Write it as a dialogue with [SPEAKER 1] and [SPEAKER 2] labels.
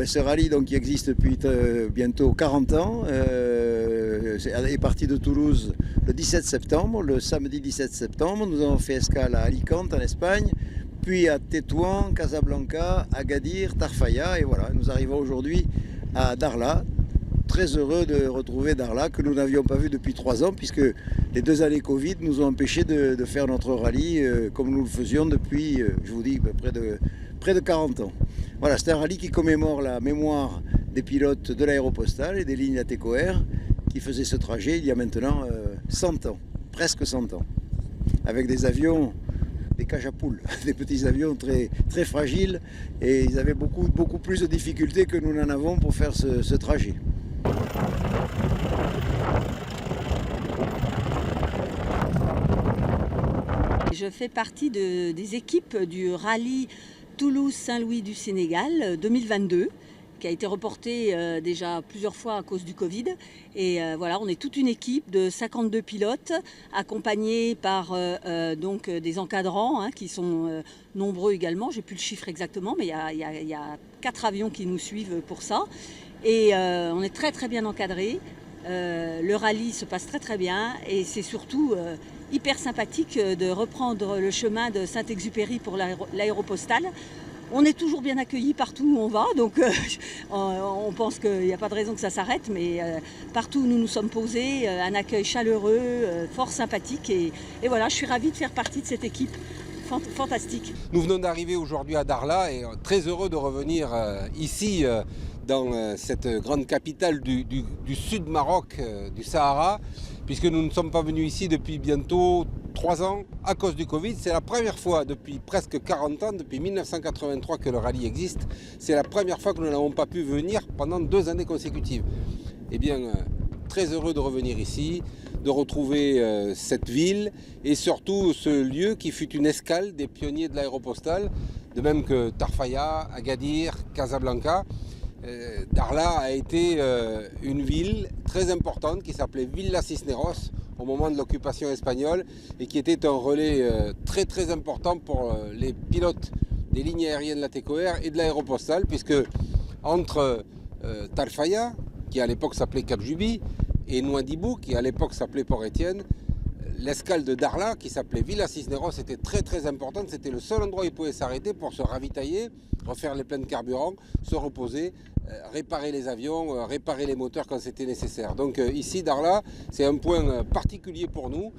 [SPEAKER 1] ce rallye donc, qui existe depuis bientôt 40 ans est parti de Toulouse le 17 septembre, le samedi 17 septembre. Nous avons fait escale à Alicante en Espagne, puis à Tétouan, Casablanca, Agadir, Tarfaya, et voilà, nous arrivons aujourd'hui à Darla. Très heureux de retrouver Darla, que nous n'avions pas vu depuis 3 ans, puisque les 2 années Covid nous ont empêchés de faire notre rallye comme nous le faisions depuis, je vous dis, près de 40 ans. Voilà, c'est un rallye qui commémore la mémoire des pilotes de l'Aéropostale et des lignes ATCOR qui faisaient ce trajet il y a maintenant 100 ans, presque 100 ans, avec des avions, des cages à poules, des petits avions très, très fragiles, et ils avaient beaucoup plus de difficultés que nous n'en avons pour faire ce trajet.
[SPEAKER 2] Je fais partie des équipes du rallye Toulouse-Saint-Louis du Sénégal 2022, qui a été reporté déjà plusieurs fois à cause du Covid. Et voilà, on est toute une équipe de 52 pilotes, accompagnés par donc des encadrants qui sont nombreux également. J'ai plus le chiffre exactement, mais il y a 4 avions qui nous suivent pour ça. Et on est très très bien encadrés. Le rallye se passe très très bien et c'est surtout hyper sympathique de reprendre le chemin de Saint-Exupéry pour l'Aéropostale. On est toujours bien accueillis partout où on va, donc on pense qu'il n'y a pas de raison que ça s'arrête, mais partout où nous nous sommes posés, un accueil chaleureux, fort sympathique, et voilà, je suis ravie de faire partie de cette équipe fantastique.
[SPEAKER 3] Nous venons d'arriver aujourd'hui à Darla et très heureux de revenir ici dans cette grande capitale du sud Maroc, du Sahara, puisque nous ne sommes pas venus ici depuis bientôt 3 ans à cause du Covid. C'est la première fois depuis presque 40 ans, depuis 1983 que le rallye existe. C'est la première fois que nous n'avons pas pu venir pendant 2 années consécutives. Eh bien, très heureux de revenir ici, de retrouver cette ville et surtout ce lieu qui fut une escale des pionniers de l'Aéropostale, de même que Tarfaya, Agadir, Casablanca. Darla a été une ville très importante qui s'appelait Villa Cisneros au moment de l'occupation espagnole et qui était un relais très très important pour les pilotes des lignes aériennes de la ATCOR et de l'Aéropostale, puisque entre Tarfaya, qui à l'époque s'appelait Cap Juby, et Nouadhibou, qui à l'époque s'appelait Port-Étienne, l'escale de Darla, qui s'appelait Villa Cisneros, était très très importante. C'était le seul endroit où ils pouvaient s'arrêter pour se ravitailler, refaire les pleins de carburant, se reposer, réparer les avions, réparer les moteurs quand c'était nécessaire. Donc ici, Darla, c'est un point particulier pour nous.